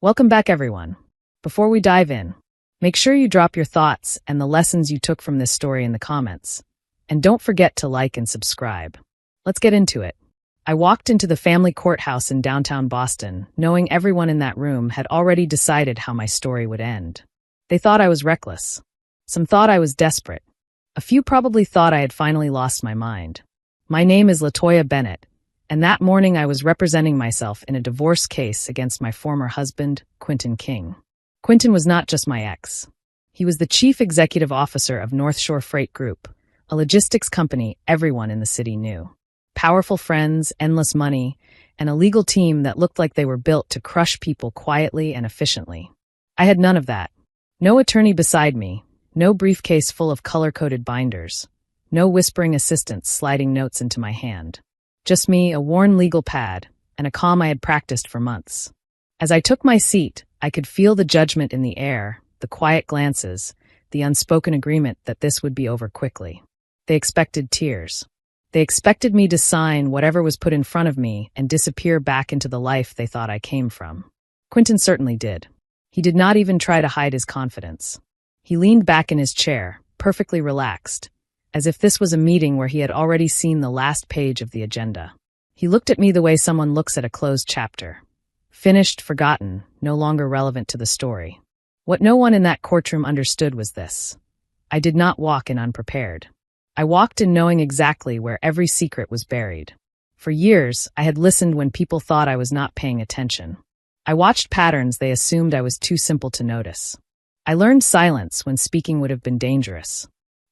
Welcome back, everyone. Before we dive in, make sure you drop your thoughts and the lessons you took from this story in the comments. And don't forget to like and subscribe. Let's get into it. I walked into the family courthouse in downtown Boston, knowing everyone in that room had already decided how my story would end. They thought I was reckless. Some thought I was desperate. A few probably thought I had finally lost my mind. My name is LaToya Bennett, and that morning I was representing myself in a divorce case against my former husband, Quentin King. Quentin was not just my ex. He was the chief executive officer of North Shore Freight Group, a logistics company everyone in the city knew. Powerful friends, endless money, and a legal team that looked like they were built to crush people quietly and efficiently. I had none of that. No attorney beside me, no briefcase full of color-coded binders, no whispering assistants sliding notes into my hand. Just me, a worn legal pad, and a calm I had practiced for months. As I took my seat, I could feel the judgment in the air, the quiet glances, the unspoken agreement that this would be over quickly. They expected tears. They expected me to sign whatever was put in front of me and disappear back into the life they thought I came from. Quentin certainly did. He did not even try to hide his confidence. He leaned back in his chair, perfectly relaxed, as if this was a meeting where he had already seen the last page of the agenda. He looked at me the way someone looks at a closed chapter. Finished, forgotten, no longer relevant to the story. What no one in that courtroom understood was this. I did not walk in unprepared. I walked in knowing exactly where every secret was buried. For years, I had listened when people thought I was not paying attention. I watched patterns they assumed I was too simple to notice. I learned silence when speaking would have been dangerous.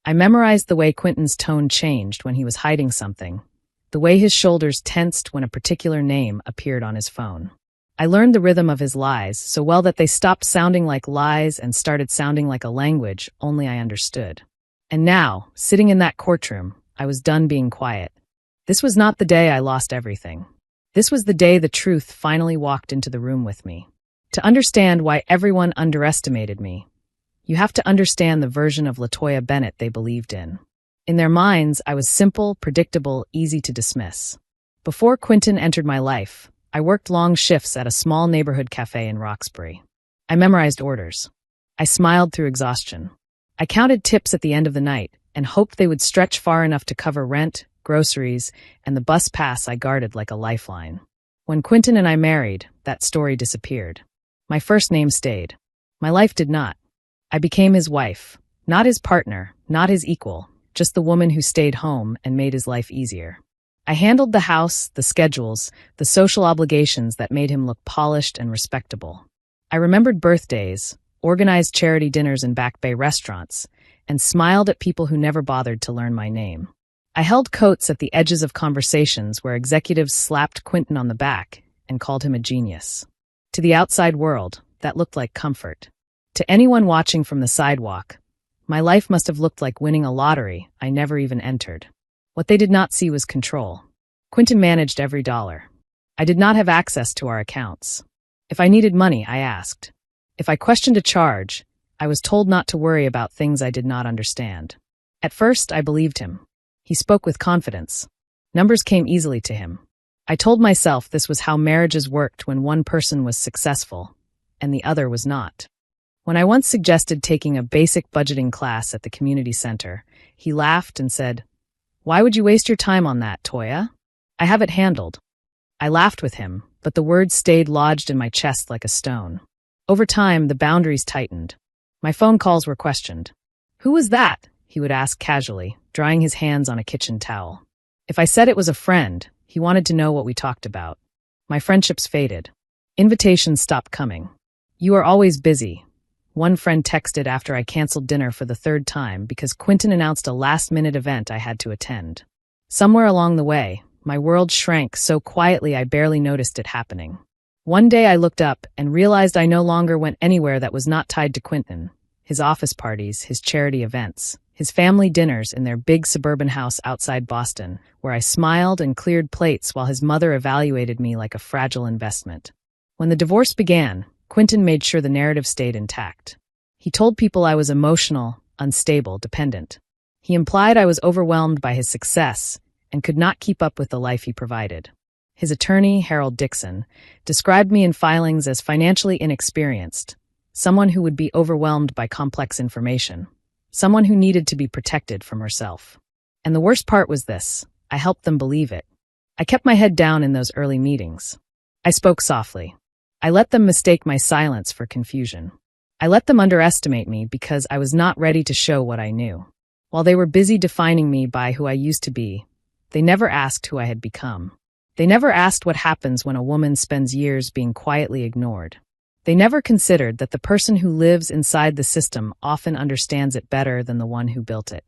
I memorized the way Quentin's tone changed when he was hiding something, the way his shoulders tensed when a particular name appeared on his phone. I learned the rhythm of his lies so well that they stopped sounding like lies and started sounding like a language only I understood. And now, sitting in that courtroom, I was done being quiet. This was not the day I lost everything. This was the day the truth finally walked into the room with me. To understand why everyone underestimated me, you have to understand the version of LaToya Bennett they believed in. In their minds, I was simple, predictable, easy to dismiss. Before Quentin entered my life, I worked long shifts at a small neighborhood cafe in Roxbury. I memorized orders. I smiled through exhaustion. I counted tips at the end of the night and hoped they would stretch far enough to cover rent, groceries, and the bus pass I guarded like a lifeline. When Quentin and I married, that story disappeared. My first name stayed. My life did not. I became his wife, not his partner, not his equal, just the woman who stayed home and made his life easier. I handled the house, the schedules, the social obligations that made him look polished and respectable. I remembered birthdays, organized charity dinners in Back Bay restaurants, and smiled at people who never bothered to learn my name. I held coats at the edges of conversations where executives slapped Quentin on the back and called him a genius. To the outside world, that looked like comfort. To anyone watching from the sidewalk, my life must have looked like winning a lottery I never even entered. What they did not see was control. Quentin managed every dollar. I did not have access to our accounts. If I needed money, I asked. If I questioned a charge, I was told not to worry about things I did not understand. At first, I believed him. He spoke with confidence. Numbers came easily to him. I told myself this was how marriages worked when one person was successful and the other was not. When I once suggested taking a basic budgeting class at the community center, he laughed and said, "Why would you waste your time on that, Toya? I have it handled." I laughed with him, but the words stayed lodged in my chest like a stone. Over time, the boundaries tightened. My phone calls were questioned. "Who was that?" he would ask casually, drying his hands on a kitchen towel. If I said it was a friend, he wanted to know what we talked about. My friendships faded. Invitations stopped coming. "You are always busy," one friend texted after I canceled dinner for the third time because Quentin announced a last-minute event I had to attend. Somewhere along the way, my world shrank so quietly I barely noticed it happening. One day I looked up and realized I no longer went anywhere that was not tied to Quentin. His office parties, his charity events, his family dinners in their big suburban house outside Boston, where I smiled and cleared plates while his mother evaluated me like a fragile investment. When the divorce began, Quentin made sure the narrative stayed intact. He told people I was emotional, unstable, dependent. He implied I was overwhelmed by his success and could not keep up with the life he provided. His attorney, Harold Dixon, described me in filings as financially inexperienced, someone who would be overwhelmed by complex information, someone who needed to be protected from herself. And the worst part was this: I helped them believe it. I kept my head down in those early meetings. I spoke softly. I let them mistake my silence for confusion. I let them underestimate me because I was not ready to show what I knew. While they were busy defining me by who I used to be, they never asked who I had become. They never asked what happens when a woman spends years being quietly ignored. They never considered that the person who lives inside the system often understands it better than the one who built it.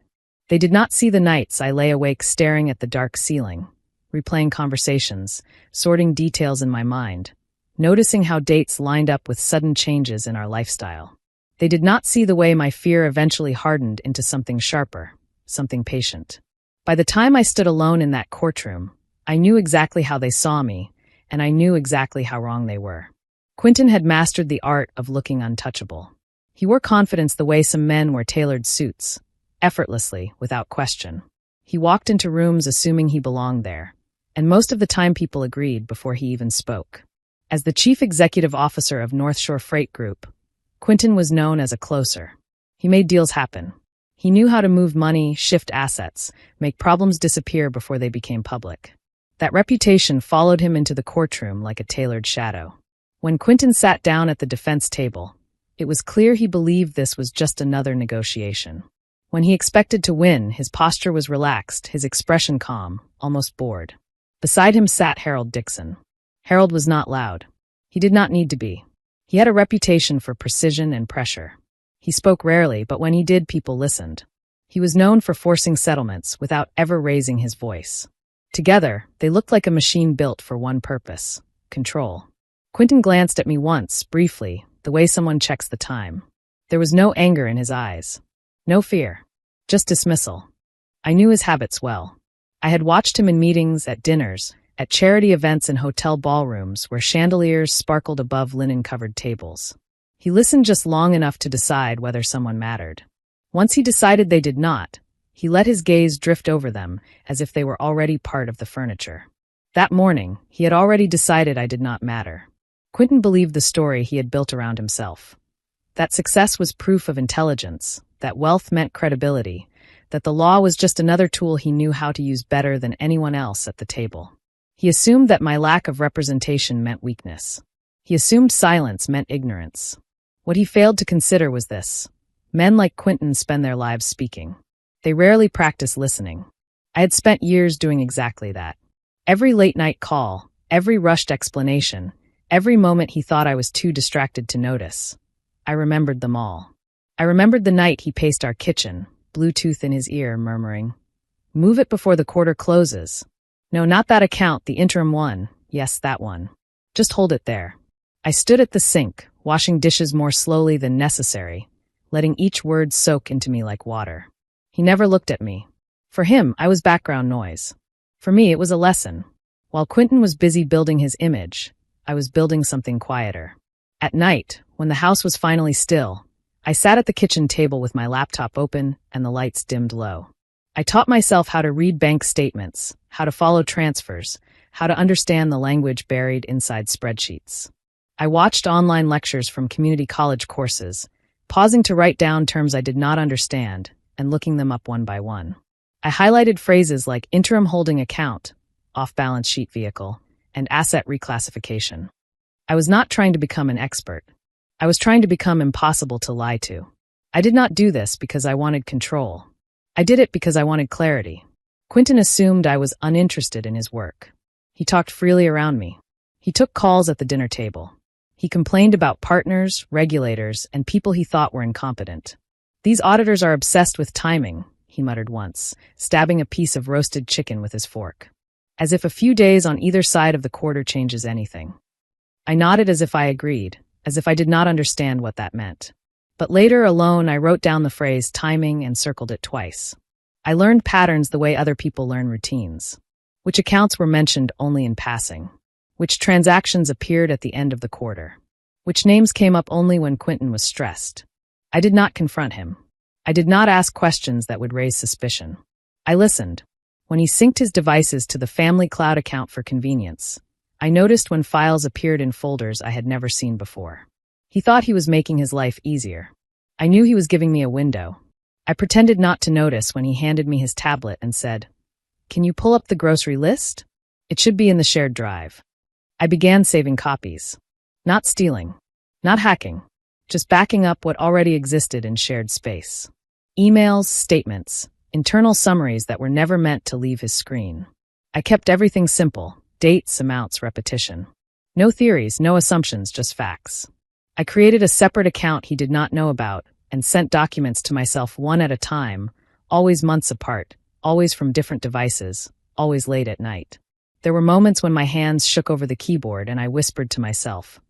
They did not see the nights I lay awake staring at the dark ceiling, replaying conversations, sorting details in my mind, noticing how dates lined up with sudden changes in our lifestyle. They did not see the way my fear eventually hardened into something sharper, something patient. By the time I stood alone in that courtroom, I knew exactly how they saw me, and I knew exactly how wrong they were. Quentin had mastered the art of looking untouchable. He wore confidence the way some men wear tailored suits, effortlessly, without question. He walked into rooms assuming he belonged there, and most of the time people agreed before he even spoke. As the chief executive officer of North Shore Freight Group, Quentin was known as a closer. He made deals happen. He knew how to move money, shift assets, make problems disappear before they became public. That reputation followed him into the courtroom like a tailored shadow. When Quentin sat down at the defense table, it was clear he believed this was just another negotiation. When he expected to win, his posture was relaxed, his expression calm, almost bored. Beside him sat Harold Dixon. Harold was not loud. He did not need to be. He had a reputation for precision and pressure. He spoke rarely, but when he did, people listened. He was known for forcing settlements without ever raising his voice. Together, they looked like a machine built for one purpose: control. Quentin glanced at me once, briefly, the way someone checks the time. There was no anger in his eyes. No fear. Just dismissal. I knew his habits well. I had watched him in meetings, at dinners, at charity events and hotel ballrooms where chandeliers sparkled above linen-covered tables. He listened just long enough to decide whether someone mattered. Once he decided they did not, he let his gaze drift over them as if they were already part of the furniture. That morning, he had already decided I did not matter. Quentin believed the story he had built around himself. That success was proof of intelligence, that wealth meant credibility, that the law was just another tool he knew how to use better than anyone else at the table. He assumed that my lack of representation meant weakness. He assumed silence meant ignorance. What he failed to consider was this: men like Quentin spend their lives speaking. They rarely practice listening. I had spent years doing exactly that. Every late-night call, every rushed explanation, every moment he thought I was too distracted to notice. I remembered them all. I remembered the night he paced our kitchen, Bluetooth in his ear, murmuring, "Move it before the quarter closes. No, not that account, the interim one. Yes, that one. Just hold it there." I stood at the sink, washing dishes more slowly than necessary, letting each word soak into me like water. He never looked at me. For him, I was background noise. For me, it was a lesson. While Quentin was busy building his image, I was building something quieter. At night, when the house was finally still, I sat at the kitchen table with my laptop open and the lights dimmed low. I taught myself how to read bank statements, how to follow transfers, how to understand the language buried inside spreadsheets. I watched online lectures from community college courses, pausing to write down terms I did not understand and looking them up one by one. I highlighted phrases like interim holding account, off-balance sheet vehicle, and asset reclassification. I was not trying to become an expert. I was trying to become impossible to lie to. I did not do this because I wanted control. I did it because I wanted clarity. Quentin assumed I was uninterested in his work. He talked freely around me. He took calls at the dinner table. He complained about partners, regulators, and people he thought were incompetent. "These auditors are obsessed with timing," he muttered once, stabbing a piece of roasted chicken with his fork. As if a few days on either side of the quarter changes anything. I nodded as if I agreed, as if I did not understand what that meant. But later, alone, I wrote down the phrase timing and circled it twice. I learned patterns the way other people learn routines. Which accounts were mentioned only in passing. Which transactions appeared at the end of the quarter. Which names came up only when Quentin was stressed. I did not confront him. I did not ask questions that would raise suspicion. I listened. when he synced his devices to the family cloud account for convenience. I noticed when files appeared in folders I had never seen before. He thought he was making his life easier. I knew he was giving me a window. I pretended not to notice when he handed me his tablet and said, "Can you pull up the grocery list? It should be in the shared drive." I began saving copies. Not stealing. Not hacking. Just backing up what already existed in shared space. Emails, statements, internal summaries that were never meant to leave his screen. I kept everything simple: dates, amounts, repetition. No theories, no assumptions, just facts. I created a separate account he did not know about and sent documents to myself one at a time, always months apart, always from different devices, always late at night. There were moments when my hands shook over the keyboard and I whispered to myself,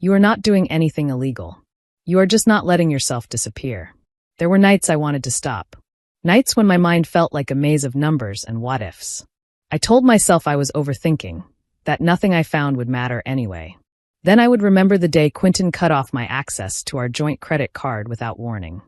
"You are not doing anything illegal. You are just not letting yourself disappear." There were nights I wanted to stop. Nights when my mind felt like a maze of numbers and what-ifs. I told myself I was overthinking, that nothing I found would matter anyway. Then I would remember the day Quentin cut off my access to our joint credit card without warning.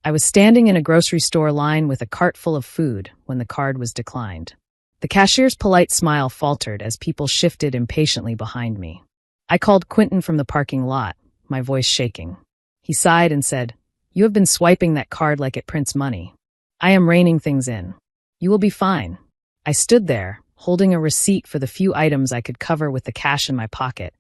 I was standing in a grocery store line with a cart full of food when the card was declined. The cashier's polite smile faltered as people shifted impatiently behind me. I called Quentin from the parking lot, my voice shaking. He sighed and said, "You have been swiping that card like it prints money. I am reining things in. You will be fine." I stood there, holding a receipt for the few items I could cover with the cash in my pocket,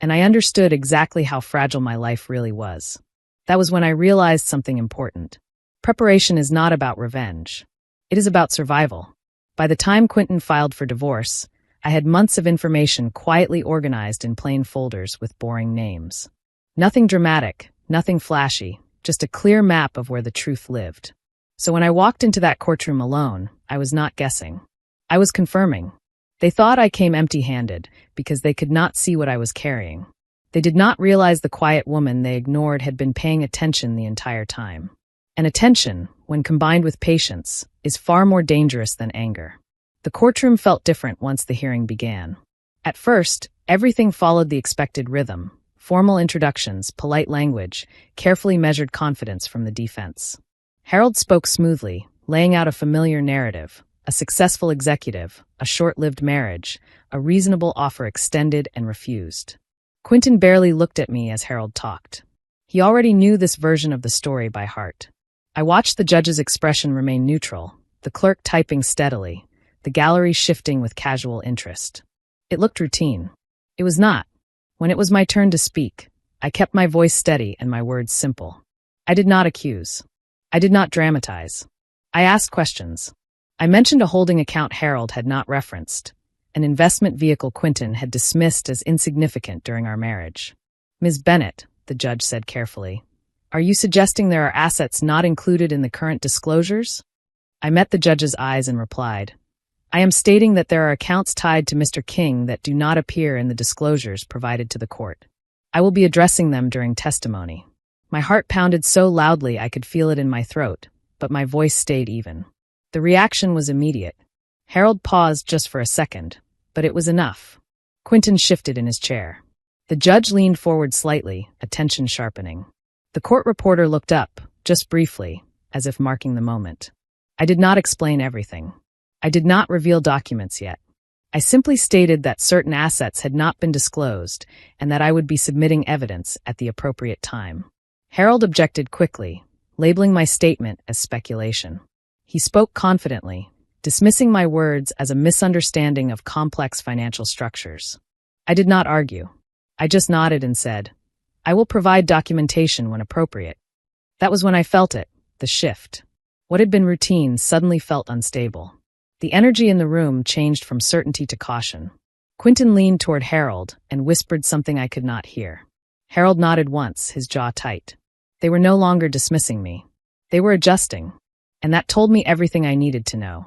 and I understood exactly how fragile my life really was. That was when I realized something important. Preparation is not about revenge. It is about survival. By the time Quentin filed for divorce, I had months of information quietly organized in plain folders with boring names. Nothing dramatic, nothing flashy, just a clear map of where the truth lived. So when I walked into that courtroom alone, I was not guessing. I was confirming. They thought I came empty-handed because they could not see what I was carrying. They did not realize the quiet woman they ignored had been paying attention the entire time. And attention, when combined with patience, is far more dangerous than anger. The courtroom felt different once the hearing began. At first, everything followed the expected rhythm: formal introductions, polite language, carefully measured confidence from the defense. Harold spoke smoothly, laying out a familiar narrative: a successful executive, a short-lived marriage, a reasonable offer extended and refused. Quentin barely looked at me as Harold talked. He already knew this version of the story by heart. I watched the judge's expression remain neutral, the clerk typing steadily, the gallery shifting with casual interest. It looked routine. It was not. When it was my turn to speak, I kept my voice steady and my words simple. I did not accuse. I did not dramatize. I asked questions. I mentioned a holding account Harold had not referenced, an investment vehicle Quentin had dismissed as insignificant during our marriage. "Ms. Bennett," the judge said carefully, "are you suggesting there are assets not included in the current disclosures?" I met the judge's eyes and replied, "I am stating that there are accounts tied to Mr. King that do not appear in the disclosures provided to the court. I will be addressing them during testimony." My heart pounded so loudly I could feel it in my throat, but my voice stayed even. The reaction was immediate. Harold paused just for a second, but it was enough. Quentin shifted in his chair. The judge leaned forward slightly, attention sharpening. The court reporter looked up, just briefly, as if marking the moment. I did not explain everything. I did not reveal documents yet. I simply stated that certain assets had not been disclosed and that I would be submitting evidence at the appropriate time. Harold objected quickly, labeling my statement as speculation. He spoke confidently, dismissing my words as a misunderstanding of complex financial structures. I did not argue. I just nodded and said, "I will provide documentation when appropriate." That was when I felt it, the shift. What had been routine suddenly felt unstable. The energy in the room changed from certainty to caution. Quentin leaned toward Harold and whispered something I could not hear. Harold nodded once, his jaw tight. They were no longer dismissing me. They were adjusting, and that told me everything I needed to know.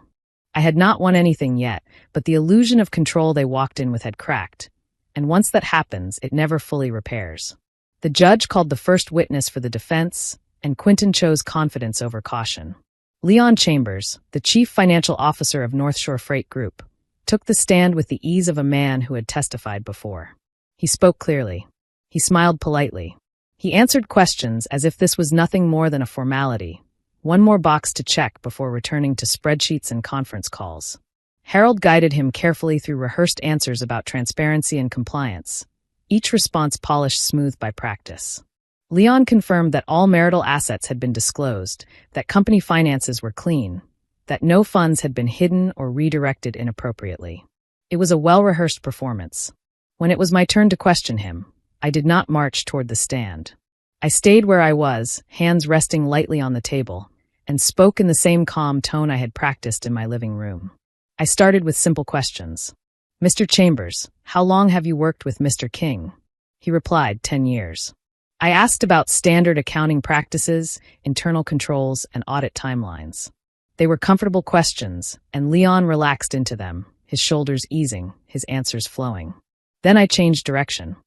I had not won anything yet, but the illusion of control they walked in with had cracked, and once that happens, it never fully repairs. The judge called the first witness for the defense, and Quentin chose confidence over caution. Leon Chambers, the chief financial officer of North Shore Freight Group, took the stand with the ease of a man who had testified before. He spoke clearly. He smiled politely. He answered questions as if this was nothing more than a formality, one more box to check before returning to spreadsheets and conference calls. Harold guided him carefully through rehearsed answers about transparency and compliance, each response polished smooth by practice. Leon confirmed that all marital assets had been disclosed, that company finances were clean, that no funds had been hidden or redirected inappropriately. It was a well-rehearsed performance. When it was my turn to question him, I did not march toward the stand. I stayed where I was, hands resting lightly on the table, and spoke in the same calm tone I had practiced in my living room. I started with simple questions. "Mr. Chambers, how long have you worked with Mr. King?" He replied, 10 years. I asked about standard accounting practices, internal controls, and audit timelines. They were comfortable questions, and Leon relaxed into them, his shoulders easing, his answers flowing. Then I changed direction.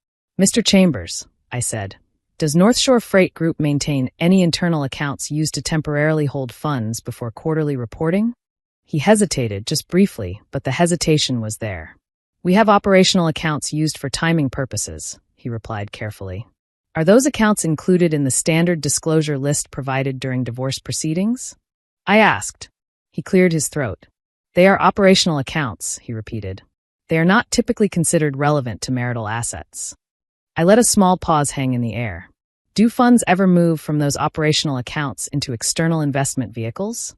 "Mr. Chambers," I said, "does North Shore Freight Group maintain any internal accounts used to temporarily hold funds before quarterly reporting?" He hesitated, just briefly, but the hesitation was there. "We have operational accounts used for timing purposes," he replied carefully. "Are those accounts included in the standard disclosure list provided during divorce proceedings?" I asked. He cleared his throat. "They are operational accounts," he repeated. "They are not typically considered relevant to marital assets." I let a small pause hang in the air. "Do funds ever move from those operational accounts into external investment vehicles?"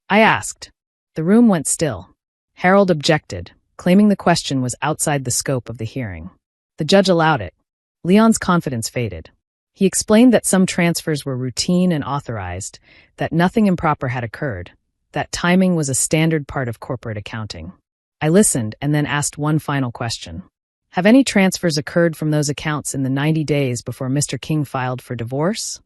I asked. The room went still. Harold objected, claiming the question was outside the scope of the hearing. The judge allowed it. Leon's confidence faded. He explained that some transfers were routine and authorized, that nothing improper had occurred, that timing was a standard part of corporate accounting. I listened and then asked one final question. "Have any transfers occurred from those accounts in the 90 days before Mr. King filed for divorce?"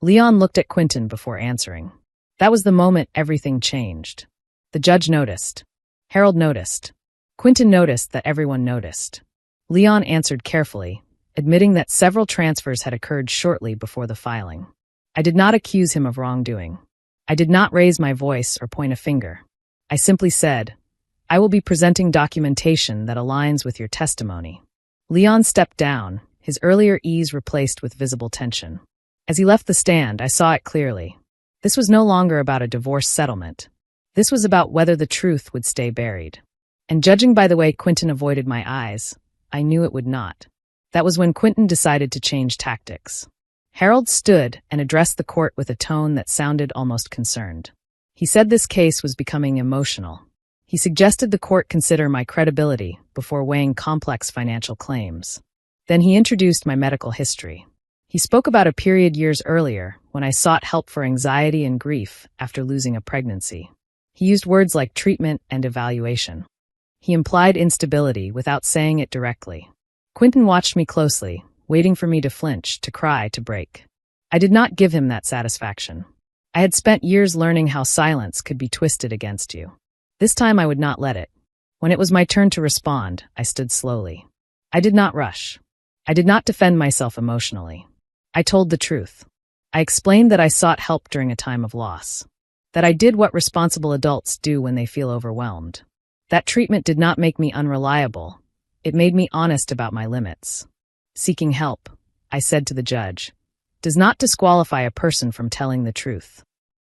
Leon looked at Quentin before answering. That was the moment everything changed. The judge noticed. Harold noticed. Quentin noticed that everyone noticed. Leon answered carefully, admitting that several transfers had occurred shortly before the filing. I did not accuse him of wrongdoing. I did not raise my voice or point a finger. I simply said, "I will be presenting documentation that aligns with your testimony." Leon stepped down, his earlier ease replaced with visible tension. As he left the stand, I saw it clearly. This was no longer about a divorce settlement. This was about whether the truth would stay buried. And judging by the way Quentin avoided my eyes, I knew it would not. That was when Quentin decided to change tactics. Harold stood and addressed the court with a tone that sounded almost concerned. He said this case was becoming emotional. He suggested the court consider my credibility before weighing complex financial claims. Then he introduced my medical history. He spoke about a period years earlier when I sought help for anxiety and grief after losing a pregnancy. He used words like treatment and evaluation. He implied instability without saying it directly. Quentin watched me closely, waiting for me to flinch, to cry, to break. I did not give him that satisfaction. I had spent years learning how silence could be twisted against you. This time I would not let it. When it was my turn to respond, I stood slowly. I did not rush. I did not defend myself emotionally. I told the truth. I explained that I sought help during a time of loss. That I did what responsible adults do when they feel overwhelmed. That treatment did not make me unreliable. It made me honest about my limits. Seeking help, I said to the judge, does not disqualify a person from telling the truth.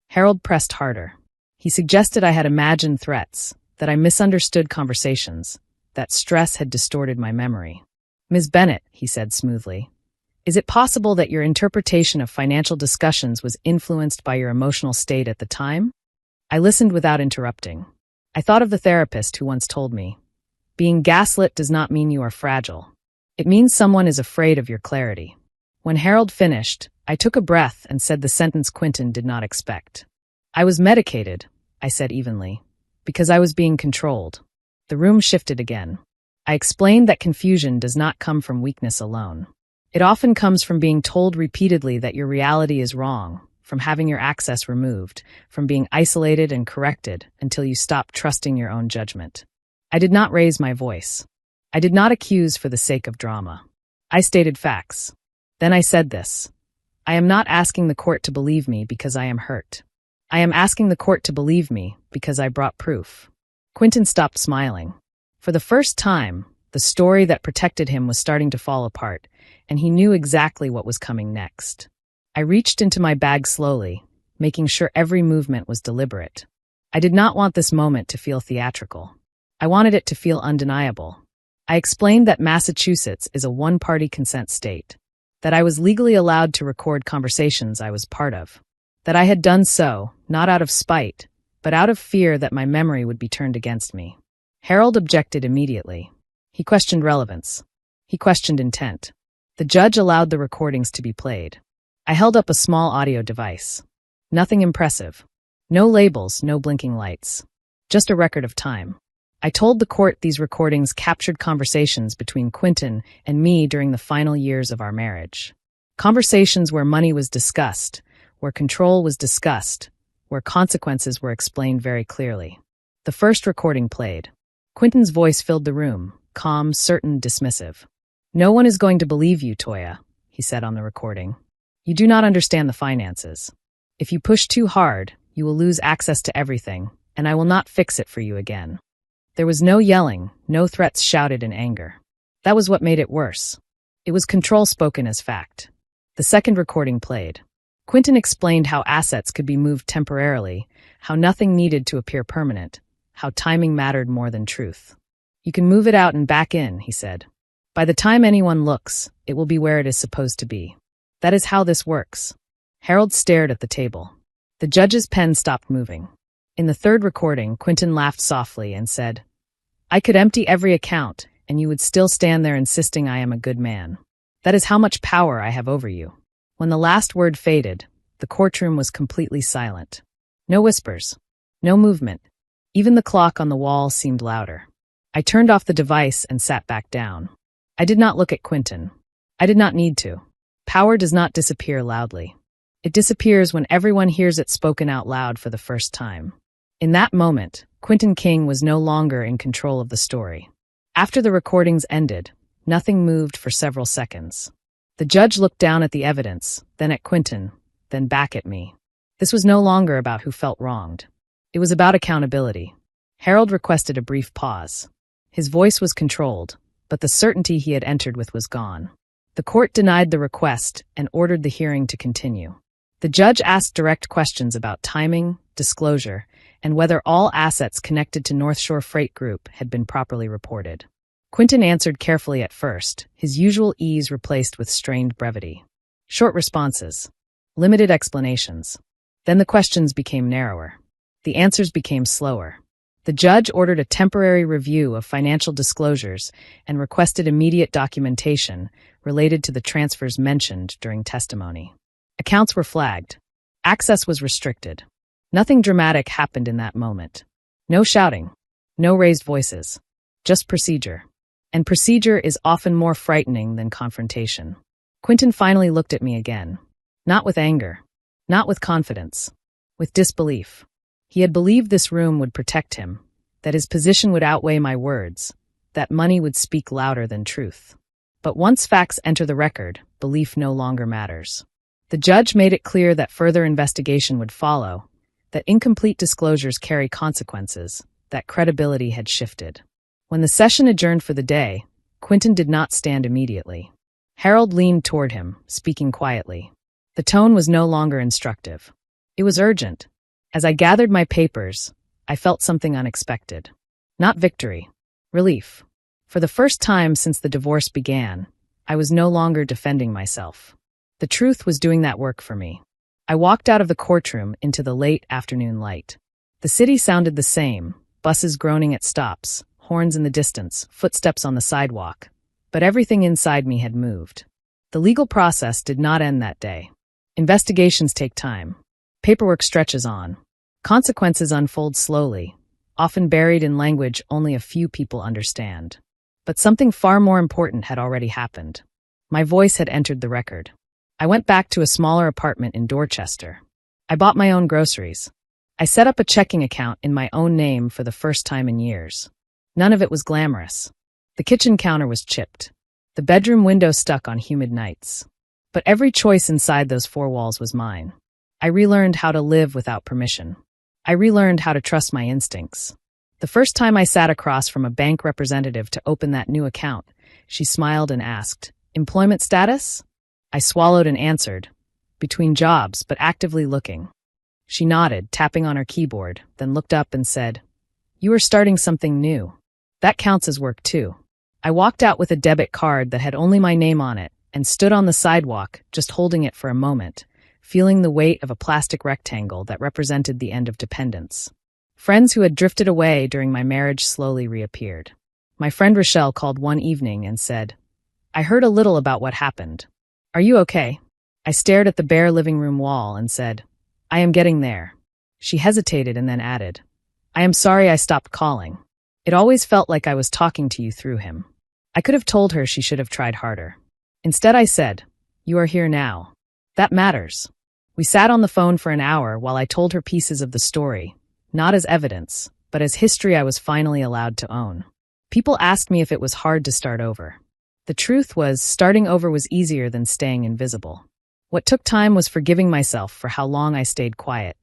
Harold pressed harder. He suggested I had imagined threats, that I misunderstood conversations, that stress had distorted my memory. "Ms. Bennett," he said smoothly, "is it possible that your interpretation of financial discussions was influenced by your emotional state at the time?" I listened without interrupting. I thought of the therapist who once told me, "Being gaslit does not mean you are fragile. It means someone is afraid of your clarity." When Harold finished, I took a breath and said the sentence Quentin did not expect. "I was medicated," I said evenly, "because I was being controlled." The room shifted again. I explained that confusion does not come from weakness alone. It often comes from being told repeatedly that your reality is wrong, from having your access removed, from being isolated and corrected until you stop trusting your own judgment. I did not raise my voice. I did not accuse for the sake of drama. I stated facts. Then I said this. I am not asking the court to believe me because I am hurt. I am asking the court to believe me because I brought proof. Quentin stopped smiling. For the first time, the story that protected him was starting to fall apart, and he knew exactly what was coming next. I reached into my bag slowly, making sure every movement was deliberate. I did not want this moment to feel theatrical. I wanted it to feel undeniable. I explained that Massachusetts is a one-party consent state, that I was legally allowed to record conversations I was part of, that I had done so, not out of spite, but out of fear that my memory would be turned against me. Harold objected immediately. He questioned relevance. He questioned intent. The judge allowed the recordings to be played. I held up a small audio device. Nothing impressive. No labels, no blinking lights. Just a record of time. I told the court these recordings captured conversations between Quentin and me during the final years of our marriage. Conversations where money was discussed, where control was discussed, where consequences were explained very clearly. The first recording played. Quentin's voice filled the room, calm, certain, dismissive. "No one is going to believe you, Toya," he said on the recording. "You do not understand the finances. If you push too hard, you will lose access to everything, and I will not fix it for you again." There was no yelling, no threats shouted in anger. That was what made it worse. It was control spoken as fact. The second recording played. Quentin explained how assets could be moved temporarily, how nothing needed to appear permanent, how timing mattered more than truth. "You can move it out and back in," he said. "By the time anyone looks, it will be where it is supposed to be. That is how this works." Harold stared at the table. The judge's pen stopped moving. In the third recording, Quentin laughed softly and said, "I could empty every account, and you would still stand there insisting I am a good man. That is how much power I have over you." When the last word faded, the courtroom was completely silent. No whispers. No movement. Even the clock on the wall seemed louder. I turned off the device and sat back down. I did not look at Quentin. I did not need to. Power does not disappear loudly. It disappears when everyone hears it spoken out loud for the first time. In that moment, Quentin King was no longer in control of the story. After the recordings ended, nothing moved for several seconds. The judge looked down at the evidence, then at Quentin, then back at me. This was no longer about who felt wronged. It was about accountability. Harold requested a brief pause. His voice was controlled, but the certainty he had entered with was gone. The court denied the request and ordered the hearing to continue. The judge asked direct questions about timing, disclosure, and whether all assets connected to North Shore Freight Group had been properly reported. Quentin answered carefully at first, his usual ease replaced with strained brevity. Short responses. Limited explanations. Then the questions became narrower. The answers became slower. The judge ordered a temporary review of financial disclosures and requested immediate documentation related to the transfers mentioned during testimony. Accounts were flagged. Access was restricted. Nothing dramatic happened in that moment. No shouting. No raised voices. Just procedure. And procedure is often more frightening than confrontation. Quentin finally looked at me again. Not with anger. Not with confidence. With disbelief. He had believed this room would protect him, that his position would outweigh my words, that money would speak louder than truth. But once facts enter the record, belief no longer matters. The judge made it clear that further investigation would follow, that incomplete disclosures carry consequences, that credibility had shifted. When the session adjourned for the day, Quentin did not stand immediately. Harold leaned toward him, speaking quietly. The tone was no longer instructive. It was urgent. As I gathered my papers, I felt something unexpected. Not victory. Relief. For the first time since the divorce began, I was no longer defending myself. The truth was doing that work for me. I walked out of the courtroom into the late afternoon light. The city sounded the same, buses groaning at stops, horns in the distance, footsteps on the sidewalk. But everything inside me had moved. The legal process did not end that day. Investigations take time. Paperwork stretches on. Consequences unfold slowly, often buried in language only a few people understand. But something far more important had already happened. My voice had entered the record. I went back to a smaller apartment in Dorchester. I bought my own groceries. I set up a checking account in my own name for the first time in years. None of it was glamorous. The kitchen counter was chipped. The bedroom window stuck on humid nights. But every choice inside those four walls was mine. I relearned how to live without permission. I relearned how to trust my instincts. The first time I sat across from a bank representative to open that new account, she smiled and asked, "Employment status?" I swallowed and answered, "Between jobs, but actively looking." She nodded, tapping on her keyboard, then looked up and said, "You are starting something new." That counts as work too. I walked out with a debit card that had only my name on it and stood on the sidewalk, just holding it for a moment, feeling the weight of a plastic rectangle that represented the end of dependence. Friends who had drifted away during my marriage slowly reappeared. My friend Rochelle called one evening and said, "I heard a little about what happened. Are you okay?" I stared at the bare living room wall and said, "I am getting there." She hesitated and then added, "I am sorry I stopped calling. It always felt like I was talking to you through him." I could have told her she should have tried harder. Instead I said, "You are here now. That matters." We sat on the phone for an hour while I told her pieces of the story, not as evidence, but as history I was finally allowed to own. People asked me if it was hard to start over. The truth was, starting over was easier than staying invisible. What took time was forgiving myself for how long I stayed quiet.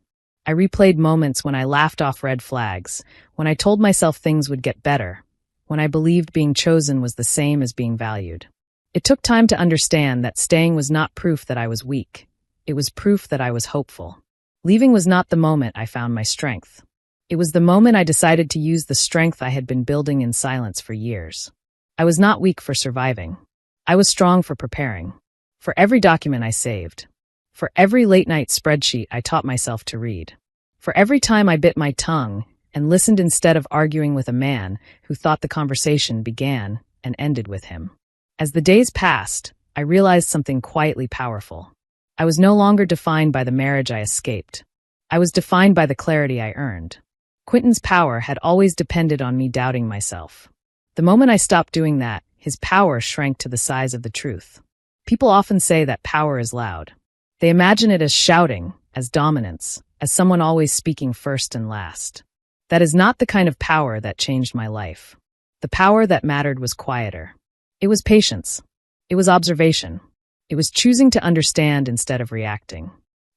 I replayed moments when I laughed off red flags, when I told myself things would get better, when I believed being chosen was the same as being valued. It took time to understand that staying was not proof that I was weak. It was proof that I was hopeful. Leaving was not the moment I found my strength. It was the moment I decided to use the strength I had been building in silence for years. I was not weak for surviving. I was strong for preparing. For every document I saved. For every late-night spreadsheet I taught myself to read. For every time I bit my tongue and listened instead of arguing with a man who thought the conversation began and ended with him. As the days passed, I realized something quietly powerful. I was no longer defined by the marriage I escaped. I was defined by the clarity I earned. Quentin's power had always depended on me doubting myself. The moment I stopped doing that, his power shrank to the size of the truth. People often say that power is loud. They imagine it as shouting, as dominance, as someone always speaking first and last. That is not the kind of power that changed my life. The power that mattered was quieter. It was patience. It was observation. It was choosing to understand instead of reacting.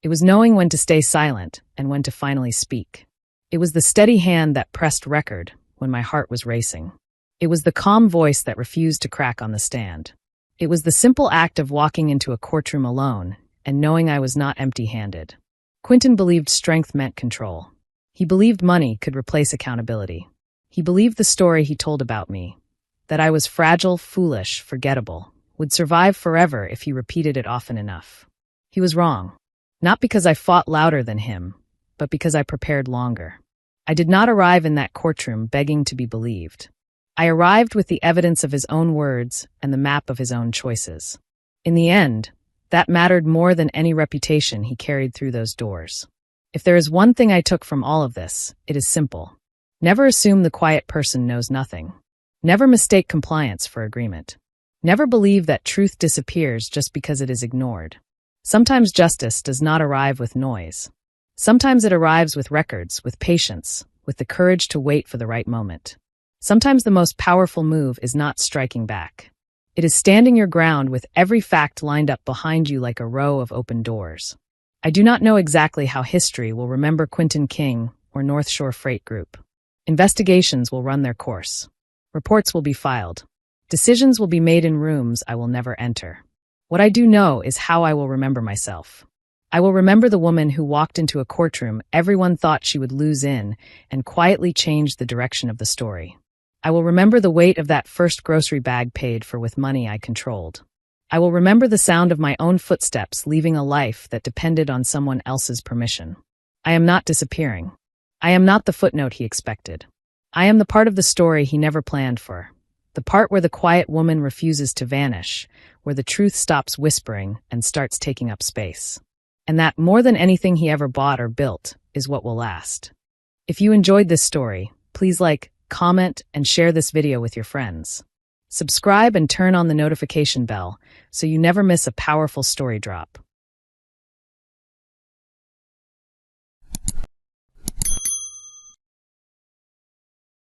It was knowing when to stay silent and when to finally speak. It was the steady hand that pressed record when my heart was racing. It was the calm voice that refused to crack on the stand. It was the simple act of walking into a courtroom alone and knowing I was not empty-handed. Quentin believed strength meant control. He believed money could replace accountability. He believed the story he told about me, that I was fragile, foolish, forgettable, would survive forever if he repeated it often enough. He was wrong. Not because I fought louder than him, but because I prepared longer. I did not arrive in that courtroom begging to be believed. I arrived with the evidence of his own words and the map of his own choices. In the end, that mattered more than any reputation he carried through those doors. If there is one thing I took from all of this, it is simple. Never assume the quiet person knows nothing. Never mistake compliance for agreement. Never believe that truth disappears just because it is ignored. Sometimes justice does not arrive with noise. Sometimes it arrives with records, with patience, with the courage to wait for the right moment. Sometimes the most powerful move is not striking back. It is standing your ground with every fact lined up behind you like a row of open doors. I do not know exactly how history will remember Quentin King or North Shore Freight Group. Investigations will run their course. Reports will be filed. Decisions will be made in rooms I will never enter. What I do know is how I will remember myself. I will remember the woman who walked into a courtroom everyone thought she would lose in and quietly changed the direction of the story. I will remember the weight of that first grocery bag paid for with money I controlled. I will remember the sound of my own footsteps leaving a life that depended on someone else's permission. I am not disappearing. I am not the footnote he expected. I am the part of the story he never planned for. The part where the quiet woman refuses to vanish, where the truth stops whispering and starts taking up space. And that, more than anything he ever bought or built, is what will last. If you enjoyed this story, please like, comment, and share this video with your friends. Subscribe and turn on the notification bell so you never miss a powerful story drop.